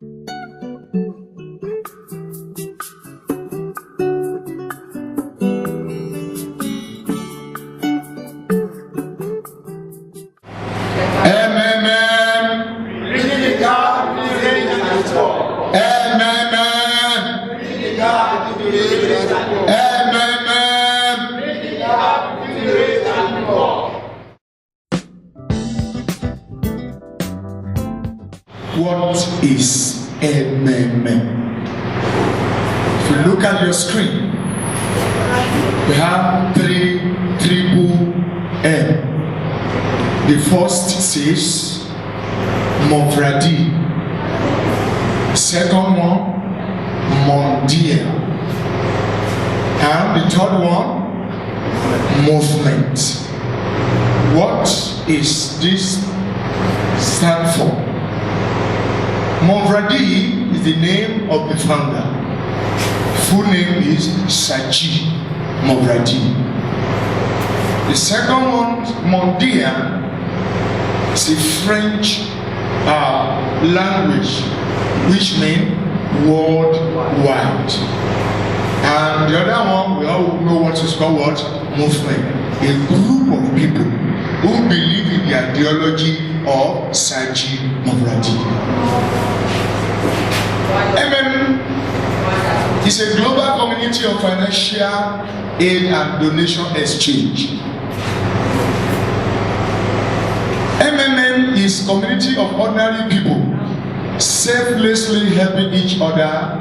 What is MMM? If you look at your screen, we have 3 triple M. The first says Movradi. Second one, Mondial. And the third one, movement. What is this stand for? Movradi is the name of the founder. Full name is Saji Movradi. The second one, Mondial, is a French language which means worldwide. And the other one, we all know what is called what? Movement. A group of people who believe in the ideology of Saji Movradi. MMM is a global community of financial aid and donation exchange. MMM is community of ordinary people selflessly helping each other.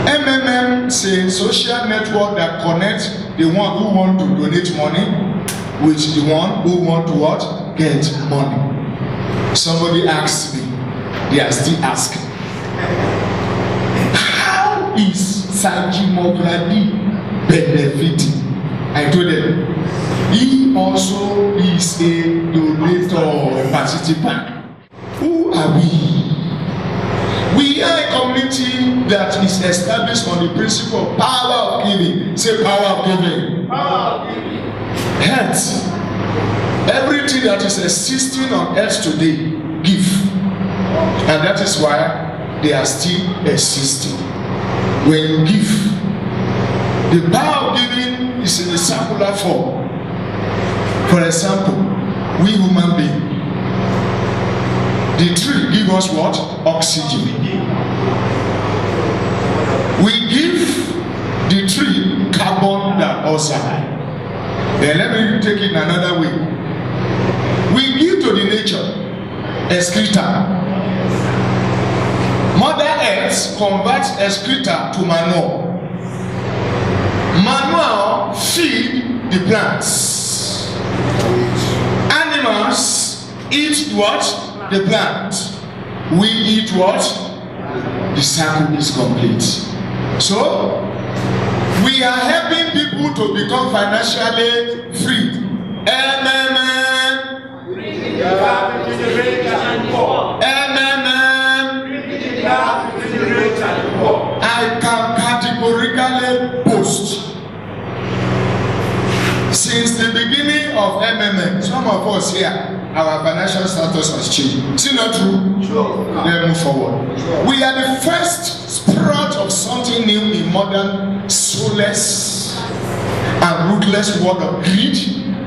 MMM is a social network that connects the one who want to donate money with the one who want to what? Get money. Somebody asked me, they are still asking, how is Saji Movradi benefiting? I told them, he also is a donator, a participant. Who are we? We are a community that is established on the principle of power of giving. Say power of giving. Power of giving. Hence, everything that is existing on earth today, give. And that is why they are still existing. When you give, the power of giving is in a circular form. For example, we human beings, the tree give us what? Oxygen. We give the tree carbon dioxide. Then let me take it another way. We give to the nature excreta. Mother Earth converts excreta to manure. Manure feed the plants. Animals eat what? The plant. We eat what? The cycle is complete. So we are helping people to become financially free. MMM. I can categorically boast. Since the beginning of MMM, some of us here, our financial status has changed. Is it not true? Sure. Let's move forward. Sure. We are the first sprout of something new in modern, soulless and ruthless world of greed,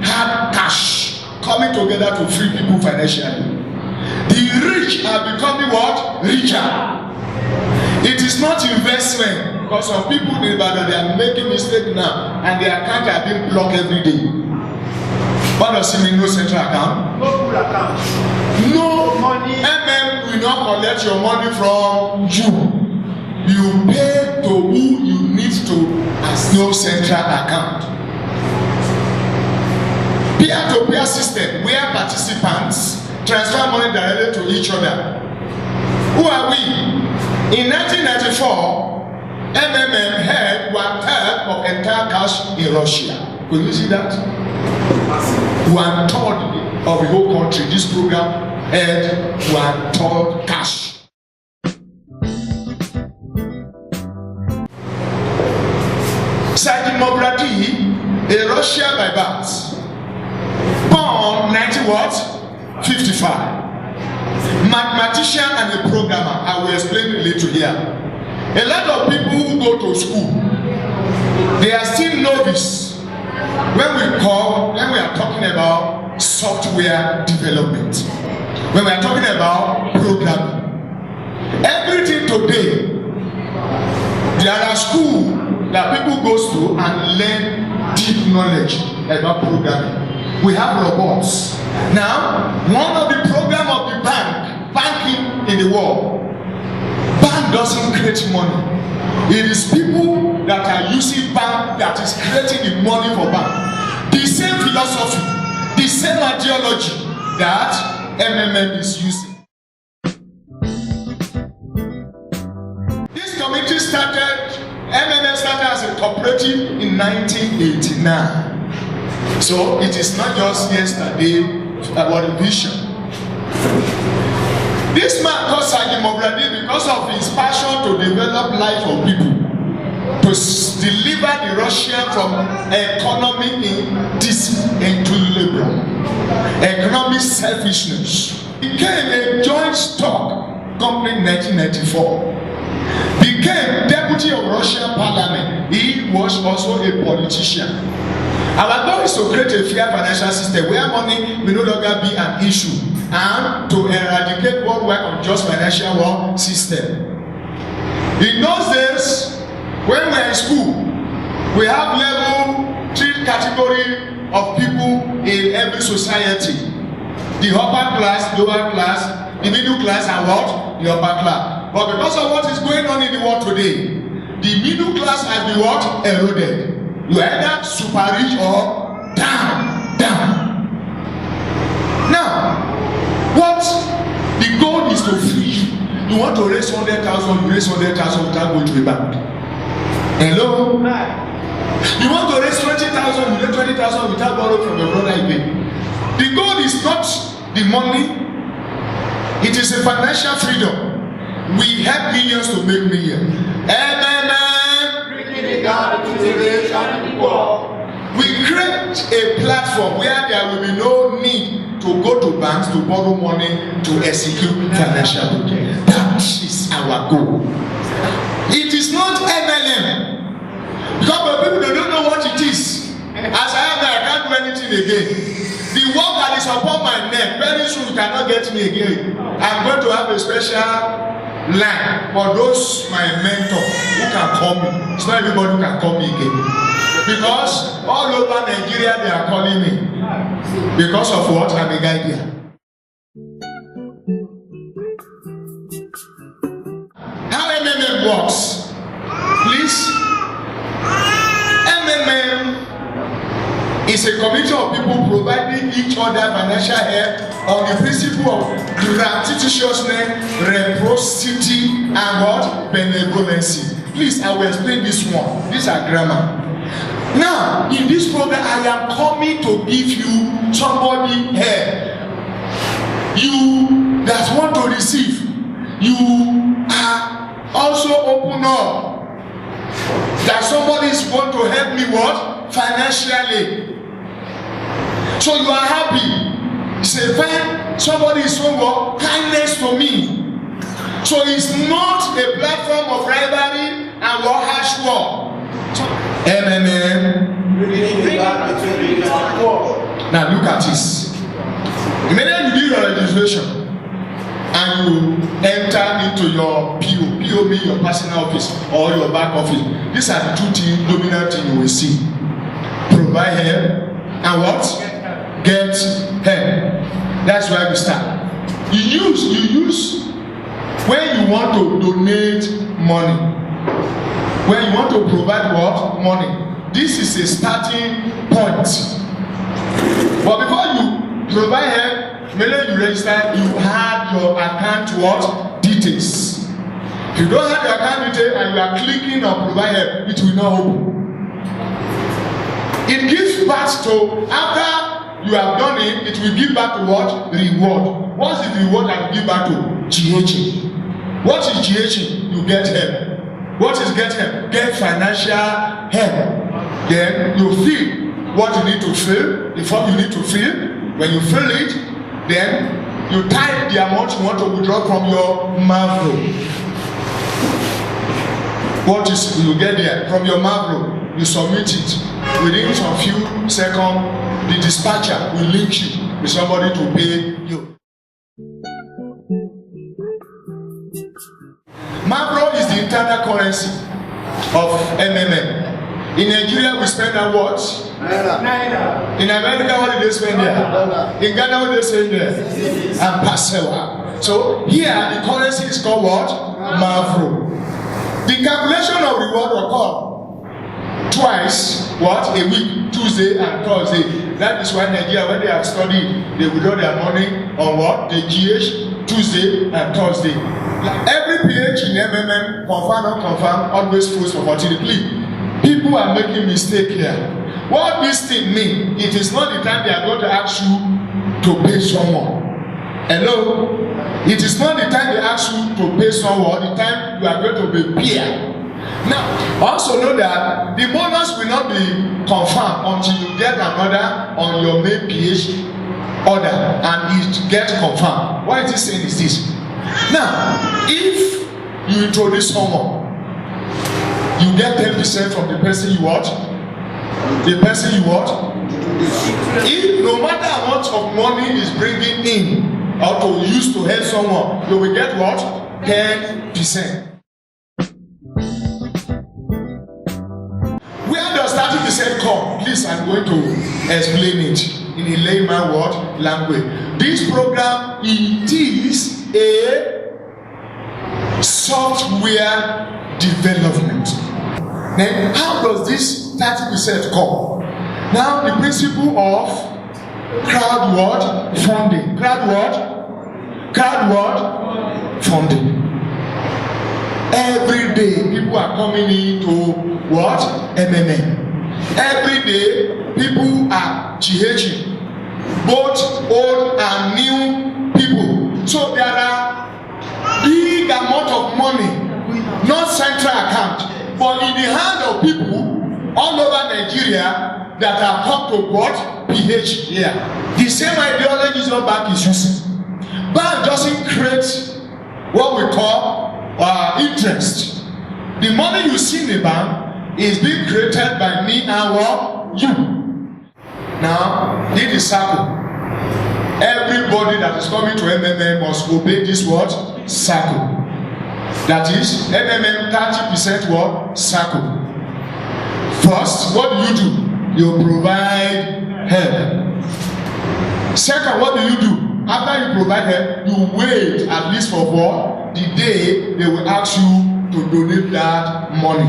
hard cash, coming together to free people financially. The rich are becoming what? Richer. It is not investment, because some people in Ibadan, they are making mistakes now, and their account are being blocked every day. What does it mean, no central account? No full account. No money. MM will not collect your money from you. You pay to who you need to as no central account. Peer-to-peer system where participants transfer money directly to each other. Who are we? In 1994, MMM had 1/3 of entire cash in Russia. Could you see that? 1/3 of the whole country. This program had 1/3 cash. Saji Movradi, a Russian by birth, born 1955, mathematician and a programmer. I will explain a little here. A lot of people who go to school, they are still novice when we are talking about software development, when we are talking about programming. Everything today, there are schools that people go to and learn deep knowledge about programming. We have robots. Now, one of the program of the banking in the world, bank doesn't create money. It is people that are using bank that is creating the money for bank. The same philosophy, the same ideology that MMM is using. This committee MMM started as a cooperative in 1989. So it is not just yesterday about a vision. This man called Sergeant Mobradi, because of his passion to develop life of people, to deliver the Russia from economic disequilibrium, economic selfishness, became a joint stock company in 1994. Became deputy of Russian parliament. He was also a politician. Our goal is to create a fair financial system where money will no longer be an issue, and to eradicate worldwide unjust financial system. In those days, when we were in school, we have level 3 category of people in every society: the upper class, lower class, the middle class, and what? The upper class. But because of what is going on in the world today, the middle class has been what? Eroded. You are either super rich or down. Now, what the goal is to free you. You want to raise 100,000, you raise 100,000 without going to a bank. Hello? You want to raise 20,000, you raise 20,000 without borrowing from your brother again. The goal is not the money, it is a financial freedom. We help millions to make millions. We create a platform where there will be no need to go to banks to borrow money to execute financial projects. That is our goal. It is not MLM. Because people don't know what it is. As I am, I can't do anything again. The work that is upon my neck, very soon you cannot get me again. I'm going to have a special line for those my mentor who can call me. It's not everybody who can call me again. Because all over Nigeria they are calling me. Because of what? I'm a guy here. How MMM works? Please. MMM is a community of people providing each other financial help on the principle of gratuitousness, reciprocity, and what? Benevolency. Please, I will explain this one. These are grammar. Now, in this program, I am coming to give you somebody help. You that want to receive, you are also open up that somebody is going to help me what? Financially. So you are happy. Say, fine, somebody is showing what? Kindness to me. So it's not a platform of rivalry and what harsh war. MMM. Now look at this. Immediately you do your registration and you enter into your PO means your personal office or your back office. These are the two things, dominant things you will see. Provide help and what? Get help. That's where we start. You use when you want to donate money. When you want to provide what? Money. This is a starting point. But before you provide help, when you register, you have your account what? Details. If you don't have your account details and you are clicking on provide help, it will not open. It gives back to, after you have done it, it will give back to what? Reward. What is the reward that will give back to? GH. What is GH? You get help. What is get help? Get financial help. Then you fill what you need to fill, the form you need to fill. When you fill it, then You type the amount you want to withdraw from your Mavro. What is you get there from your Mavro? You submit it within some few seconds. The dispatcher will link you with somebody to pay you. Mavro is the internal currency of MMM. In Nigeria, we spend on what? Naira. In America, what do they spend there? In Ghana, what do they spend there? And Pasewa. So here, the currency is called what? Mavro. The calculation of reward will come twice, what? A week, Tuesday and Thursday. That is why Nigeria, when they have studied, they withdraw their money on what? The GH, Tuesday and Thursday. Like every PH in MMM, confirm or confirm, always falls for fertility. People are making mistake here. What this thing mean? It is not the time they are going to ask you to pay someone. Hello? It is not the time they ask you to pay someone, the time you are going to be paid. Now, also know that the bonus will not be confirmed until you get an order on your main PH order and it gets confirmed. What it is saying is this. Now, if you introduce someone, you get 10% from the person you what? The person you what? If no matter how much of money is bringing in or to use to help someone, you will get what? 10%. Where does 30% come? Please, I'm going to explain it in a layman word language. This program, it is a software development. Then how does this 30% come? Now the principle of crowd funding. Crowd funding. Every day people are coming into what? MMM. Every day people are GHing. Both old and new people. So there are big amount of money, not central account, but in the hand of people all over Nigeria that have come to what? PH here. The same ideology is not bank is using. Bank doesn't create what we call interest. The money you see in the bank is being created by me and what? You. Now, this is circle. Everybody that is coming to MMM must obey this what? Circle. That is MMM 30% what? Circle. First, what do? You provide help. Second, what do? After you provide help, you wait at least for what? The day they will ask you to donate that money.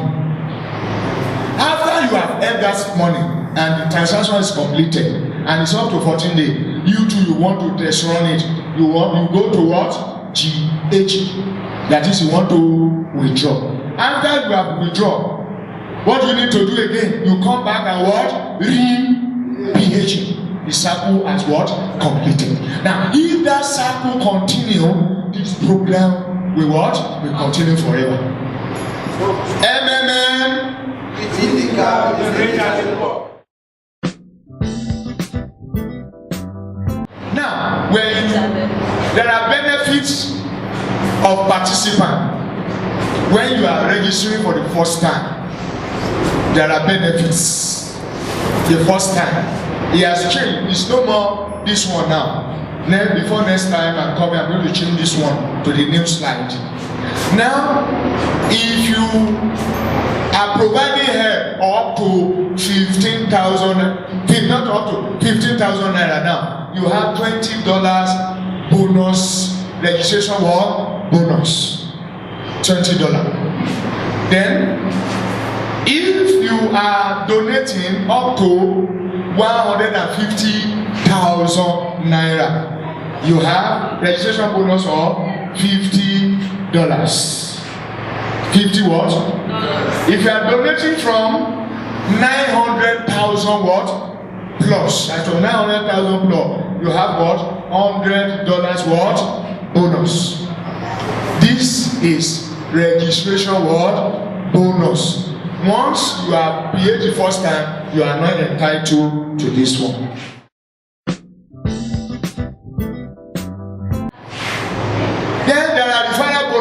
After you have earned that money and the transaction is completed and it's up to 14 days, you want to test run it. You go to what? GH. That is, you want to withdraw. After you have withdrawn, what do you need to do again? You come back and what? Re-PH. The circle has what? Completed. Now, if that circle continue, this program will what? Will continue forever. MMM. Now, when there are benefits of participant when you are registering for the first time, there are benefits. The first time. It has changed. It's no more this one now. Then before next time I'm coming, I'm going to change this one to the new slide. Now, if you are providing help up to 15,000, not up to 15,000 naira now, you have $20 bonus registration bonus. $20. Then, if you are donating up to 150,000 naira, you have registration bonus of $50. 50 what? If you are donating from 900,000 what? Plus, and from 900,000 plus, you have what? $100 what? Bonus. This is registration what? Bonus. Once you are paid the first time, you are not entitled to this one.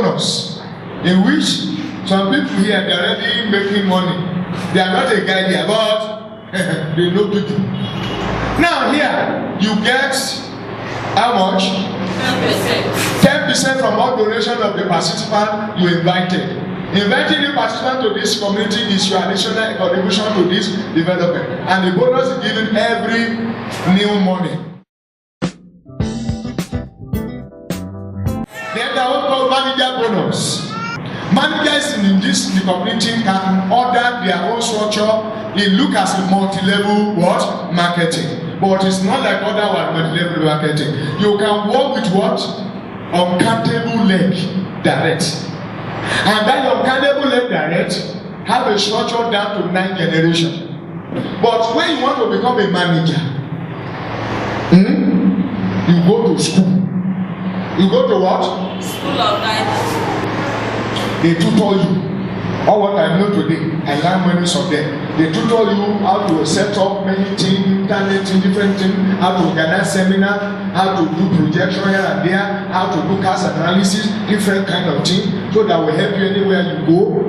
bonus, in which some people here they are already making money. They are not a guy here, but they know people. Now here you get how much? 10%. 10% from all donation of the participant you invited. Inviting the participant to this community is your additional contribution to this development, and the bonus is given every new morning. Then the whole called manager bonus. Managers in the community can order their own structure. It look as a multi-level what? Marketing. But it's not like other one multi-level marketing. You can work with what? Uncountable leg direct. And that uncountable leg direct have a structure down to 9 generations. But when you want to become a manager, you go to school. You go to what? School of Life. They tutor you. All what I know today, I learn many of them. They tutor you how to set up many things, internet, different things, how to organize seminar, how to do projection here and there, how to do cast analysis, different kind of things, so that will help you anywhere you go.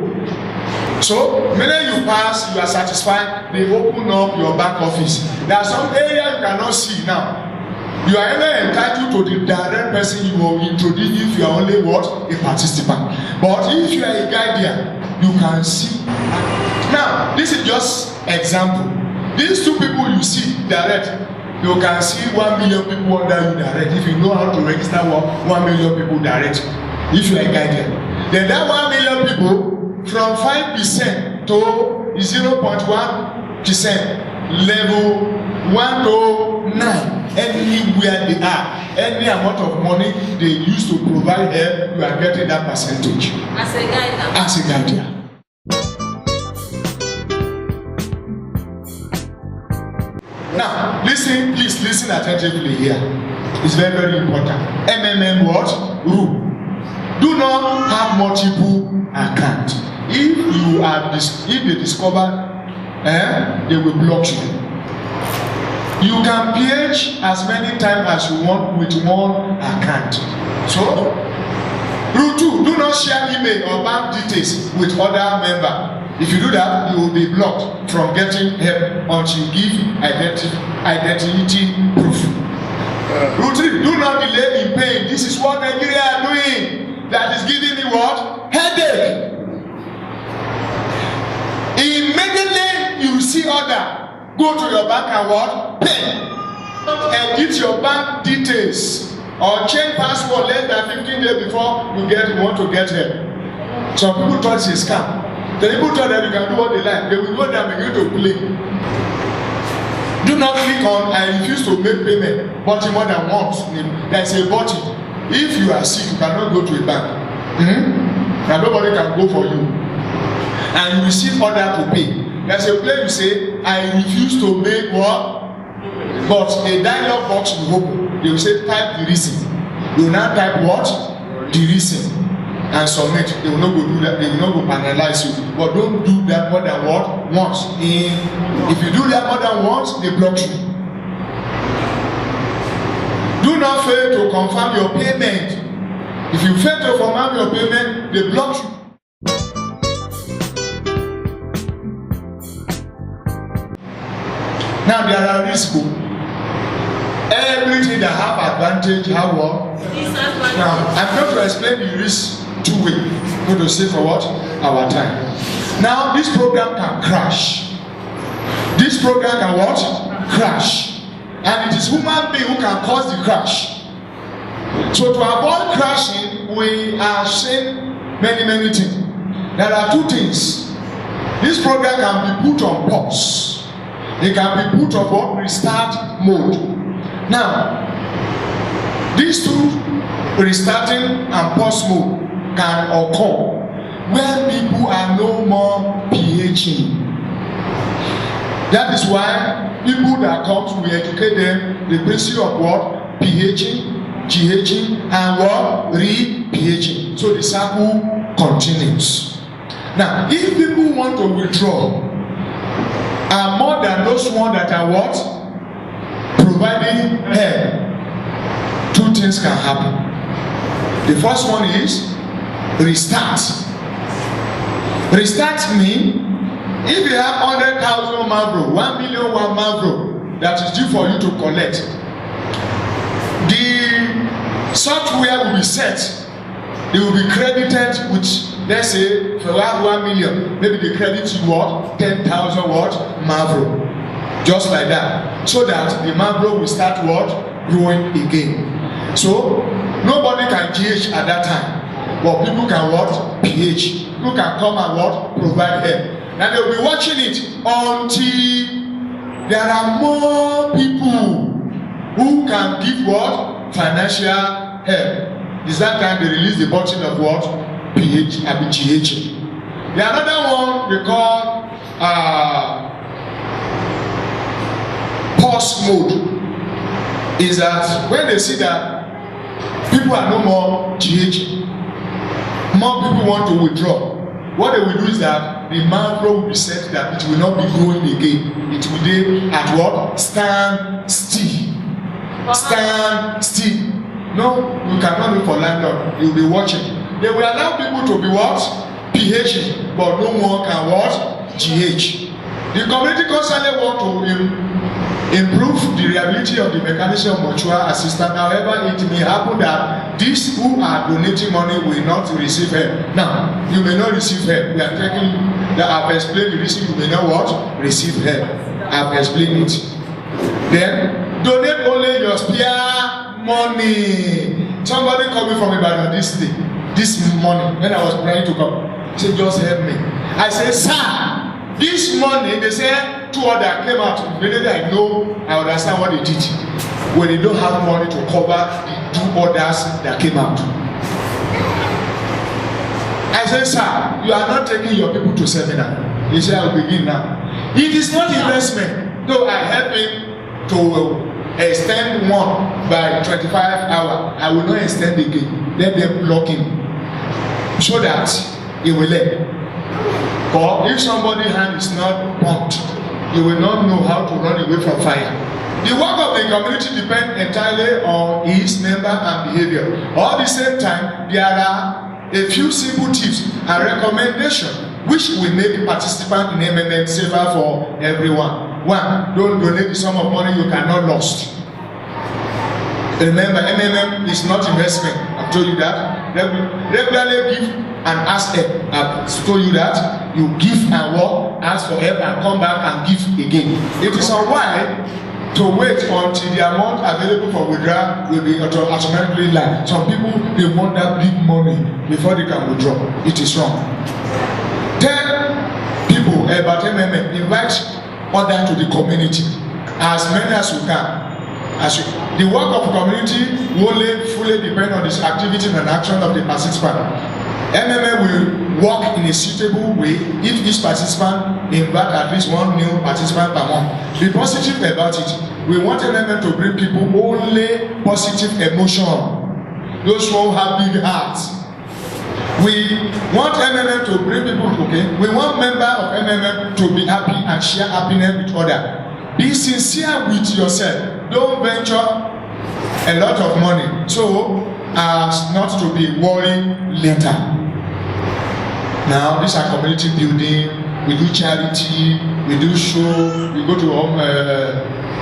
So, when you pass, you are satisfied, they open up your back office. There are some areas you cannot see now. You are only entitled to the direct person you will introduce if you are only what? A participant. But if you are a guardian, you can see. Now, this is just example. These two people you see direct, you can see 1 million people under you direct. If you know how to register 1 million people direct, if you are a guardian. Then that 1 million people, from 5% to 0.1%, level 1 to 9. Anywhere they are, any amount of money they use to provide help, you are getting that percentage. As a guardian. As a guardian. Now, listen, please listen attentively here. It's very, very important. MMM what? Rule. Do not have multiple accounts. If you are if they discover, they will block you. You can PH as many times as you want with one account. So, rule 2, do not share email or bank details with other members. If you do that, you will be blocked from getting help until you give identity proof. Rule 3, do not delay in paying. This is what Nigeria are doing. That is giving me what? Headache. Immediately you see order. Go to your bank and what? Pay. Edit your bank details or change password less than 15 days before you want to get help. Some people thought it's a scam. The people thought that you can do what they like. They will go there and begin to play. Do not click on I refuse to make payment button more than once. There is a button. If you are sick, you cannot go to a bank. And nobody can go for you. And you receive order to pay. There's a place you say, I refuse to make what? But a dialog box will open. They will say, type the reason. You will now type what? The reason. And submit. They will not go do that. They will not go penalize you. But don't do that more than what? Once. If you do that more than once, they block you. Do not fail to confirm your payment. If you fail to confirm your payment, they block you. Now there are risks. Everything that have advantage have what? Now I'm going to explain the risk 2 ways. I'm going to say for what? Our time. Now this program can crash. This program can what? Crash. And it is human being who can cause the crash. So to avoid crashing, we are saying many things. There are 2 things. This program can be put on pause. It can be put on restart mode. Now, these 2 restarting and pause mode can occur when people are no more PHing. That is why people that come, we educate them the principle of what? PHing, GHing, and what? Re-PHing. So the cycle continues. Now, if people want to withdraw, are more than those ones that are what? Providing help. 2 things can happen. The first one is restart. Restart means if you have 100,000 Mavro, 1 million one Mavro that is due for you to collect, the software will be set. It will be credited with, let's say, for 1 million, maybe they credit you what? 10,000 what? Mavro. Just like that. So that the Mavro will start what? Growing again. So nobody can GH at that time. But people can what? PH. People can come and what? Provide help. And they'll be watching it until there are more people who can give what? Financial help. Is that time they release the button of what? PH and GH. The another one they call pause mode. Is that when they see that people are no more GH, more people want to withdraw. What they will do is that the Mavro will be set that it will not be growing again. It will be at what? Stand still. Stand still. No, you cannot look for landlord. You will be watching. They will allow people to be what? PH, but no one can what? GH. The community constantly want to improve the reliability of the mechanism of mutual assistance. However, it may happen that these who are donating money will not receive help. Now, you may not receive help. We are taking that I've explained the reason you may not what? Receive help. I've explained it. Then, donate only your spare money. Somebody called me from Ibadan this morning when I was trying to come. He said, just help me. I said, sir, this morning they said, 2 others came out. Immediately I know, I understand what they did. When they don't have money to cover the 2 others that came out. I said, sir, you are not taking your people to seminar. He said, I will begin now. It is not investment. Though I help him to extend one by 25 hours, I will not extend again. Let them block him so that he will learn. Or if somebody's hand is not pumped, you will not know how to run away from fire. The work of the community depends entirely on its member and behavior. At the same time, there are a few simple tips and recommendations which will make participants in MMM safer for everyone. 1. Don't donate the sum of money you cannot lose. Remember, MMM is not investment. I've told you that. Regularly give and ask help. I've told you that. You give and work, ask for help and come back and give again. It is unwise to wait until the amount available for withdrawal will be automatically live. Some people, they want that big money before they can withdraw. It is wrong. Tell people about MMM. Invite others to the community. As many as you can. The work of community will only fully depend on the activity and action of the participant. MMM will work in a suitable way if each participant invite at least 1 new participant per month. Be positive about it. We want MMM to bring people only positive emotion. Those who have big hearts. We want MMM to bring people, okay? We want members of MMM to be happy and share happiness with others. Be sincere with yourself. Don't venture a lot of money so as not to be worried later. Now, these are community building. We do charity. We do show. We go to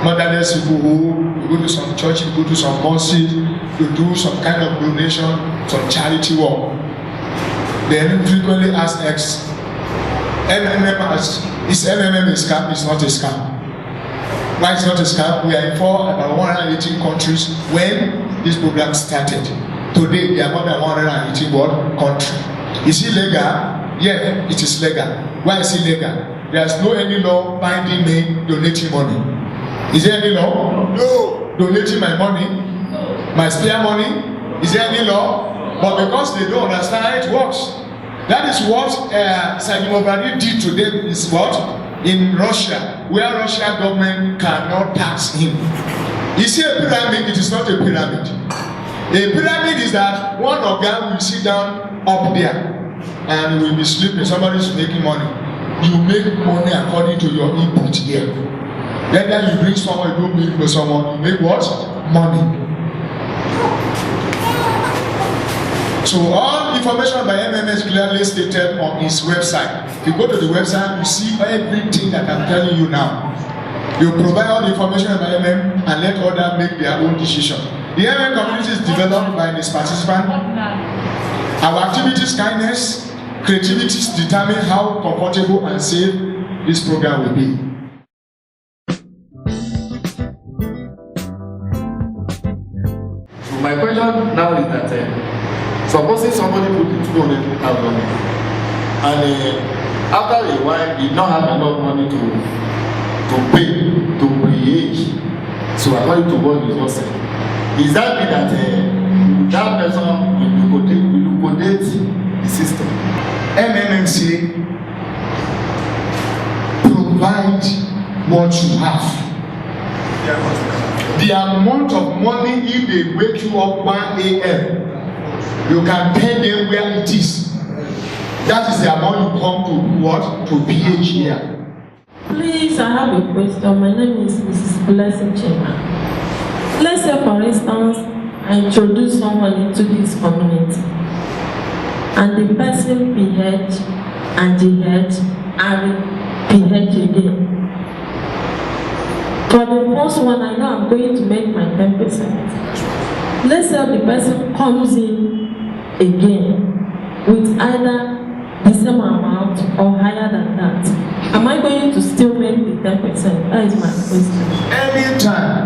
motherless people who we go to some church. We go to some mosques. We do some kind of donation, some charity work. Then frequently ask X. MMM is MMM a scam? It's not a scam. Why it's not a scam? We are in about 118 countries when this program started. Today, there are more than 118 countries. Is it legal? Yeah, it is legal. Why is it legal? There is no any law binding me donating money. Is there any law? No. Donating my money? My spare money? Is there any law? But because they don't understand how it works. That is what Sagimovani did today is what? In Russia, where Russian government cannot tax him. You see a pyramid, it is not a pyramid. A pyramid is that one organ will sit down up there and will be sleeping. Somebody is making money. You make money according to your input here. Then you bring someone, you don't bring for someone, you make what? Money. So all All information about MMM is clearly stated on his website. If you go to the website, you see everything that I'm telling you now. You provide all the information about MM and let others make their own decision. The MM community is developed by its participants. Our activities, kindness, creativity determine how comfortable and safe this program will be. So my question now is that supposing somebody put in 200,000 and after a while he don't have enough money to pay to create, so according to what you just said, is that mean that that person will liquidate the system? MMMC provide what you have. The amount of money, if they wake you up 1 a.m., you can tell them where it is. That is the amount you come to what? To PH here. Please, I have a question. My name is Mrs. Blessing Chema. Let's say, for instance, I introduce someone into this community, and the person PH and GH and PH again. For the first one, I know I'm going to make my 10%. Let's say the person comes in again with either the same amount or higher than that. Am I going to still make the 10%? That is my question. Anytime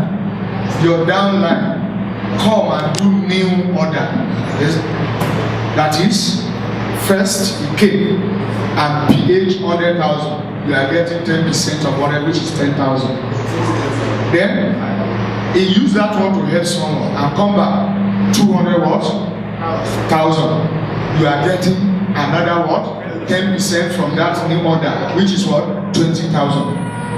your downline come and do new order, yes, that is first he came and PH 100,000, you are getting 10% of whatever, which is 10,000. Then he use that one to help someone and come back 200,000. You are getting another what? 10% from that new order, which is what? 20,000.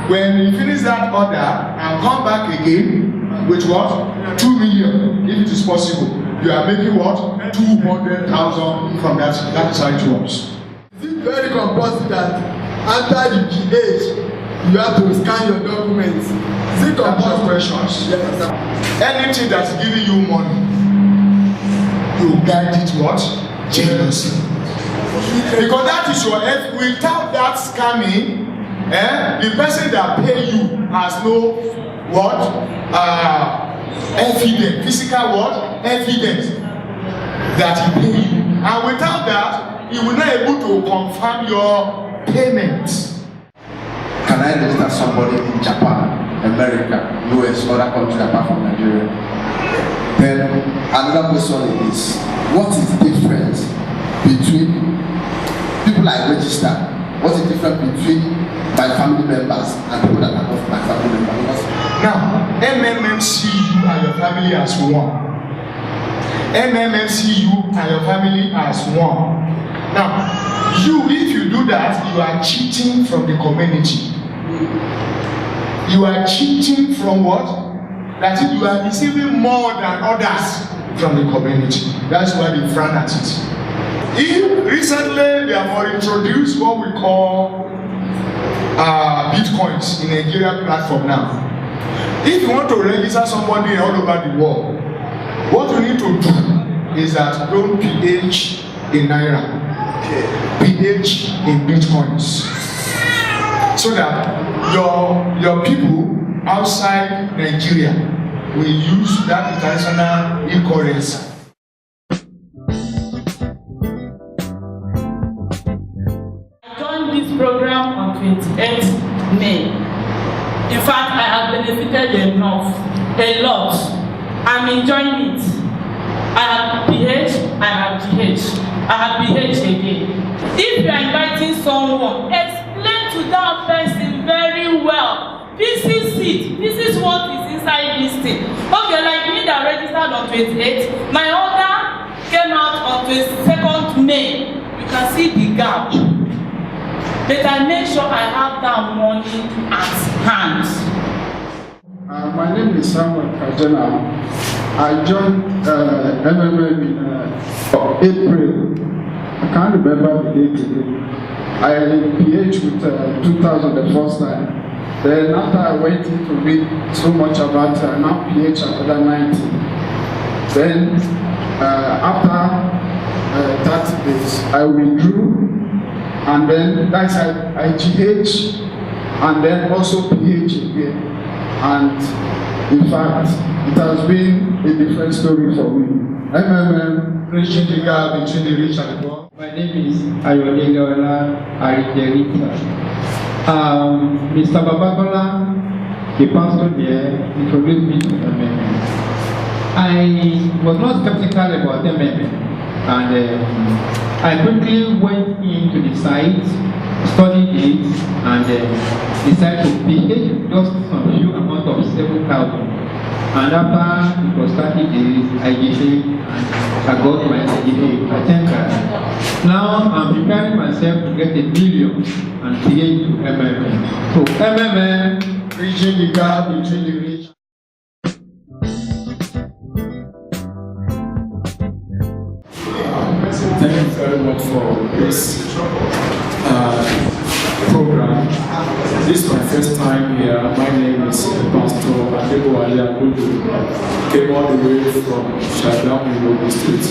When you finish that order and come back again with what? 2 million, if it is possible, you are making what? 200,000 from that. That is how it works. Is it very compulsory that after you PH, you have to scan your documents? Is it compulsory? Questions? Yes. Anything that's giving you money, you guide it what? Generously. Because that is your help. Without that scamming, the person that pay you has no what? Evidence, physical what? Evidence that he pay you. And without that, he will not able to confirm your payment. Can I register somebody in Japan, America, US, other countries apart from Nigeria? Then another question is, what is the difference between people I register? What's the difference between my family members and people that are not my family members? Now, MMM see you and your family as one. MMM see you and your family as one. Now, if you do that, you are cheating from the community. You are cheating from what? That is, you are receiving more than others from the community. That's why they frown at it. Recently, they have introduced what we call Bitcoins in Nigeria platform now. If you want to register somebody all over the world, what you need to do is that don't PH in Naira, PH in Bitcoins, so that your people outside Nigeria will use that international e-currency. Program on 28th May. In fact, I have benefited a lot. I'm enjoying it. I have PH, I have GH, I have PH again. If you are inviting someone, explain to that person very well. This is it. This is what is inside this thing. Okay, like me that registered on 28th, my order came out on 22nd May. You can see the gap. But I make sure I have that money at hand. My name is Samuel Kajana. I joined MMM in April. I can't remember the date again. I PH with 2000 the first time. Then after I went in to read so much about it, I now PH another 90. Then after 30 days. I withdrew, and then that's I GH, and then also PH again. And in fact, it has been a different story for me. MMM, bridging the gap between the rich and the poor. My name is Ayodele Ola Arijerita. Mr. Babakola, the pastor there, introduced me to MMM. I was not skeptical about MMM, and I quickly went into the site, studied it, and decided to pay just some few amount of 7,000. And after it was 30 days, I gave it, and I got my GPA. I think now I'm preparing myself to get $1 million and pay to MMM. So MMM, Bridging the gap between the rich. Thank you very much for this program. This is my first time here. My name is Pastor Adebowale Agudu. Came all the way from Shagamu, Yobe State.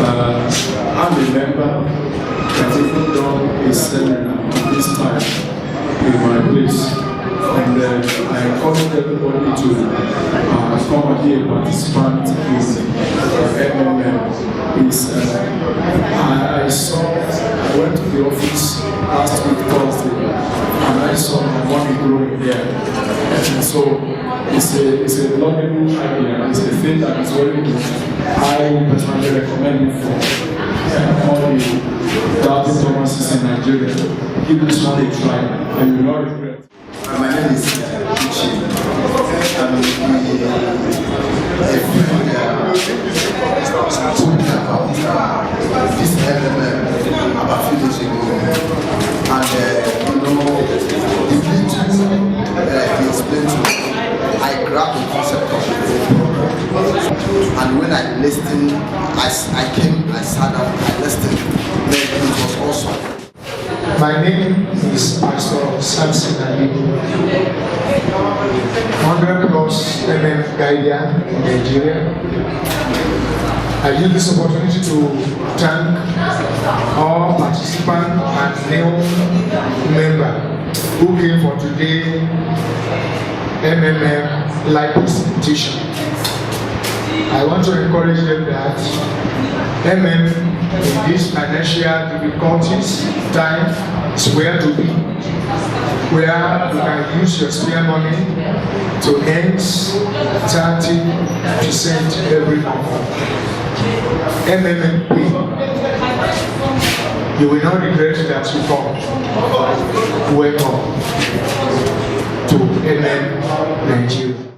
I'm a member that even done a seminar this time in my place. And I encourage everybody to come and be a participant in MMM. I went to the office last week Thursday, and I saw my money growing there. And so it's a lovely idea. It's a thing that is very good. I personally recommend it for all the Doubting Thomases in Nigeria. Give this one a try, and you will not regret. My name is Uchi. I'm a friend told me about this MMM about a few days ago. And the little he explained to me, I grabbed the concept of the program. And when I listened, I sat down, I listened, then it was awesome. My name is Pastor Samson Ali. 100 plus MM Guardian in Nigeria. I use this opportunity to thank all participants and new members who came for today MMM live presentation. I want to encourage them that MM in these financial difficulties time is where to be, where you can use your spare money to earn 30% every month. MMM, you will not regret that you come. Welcome to MM Nigeria.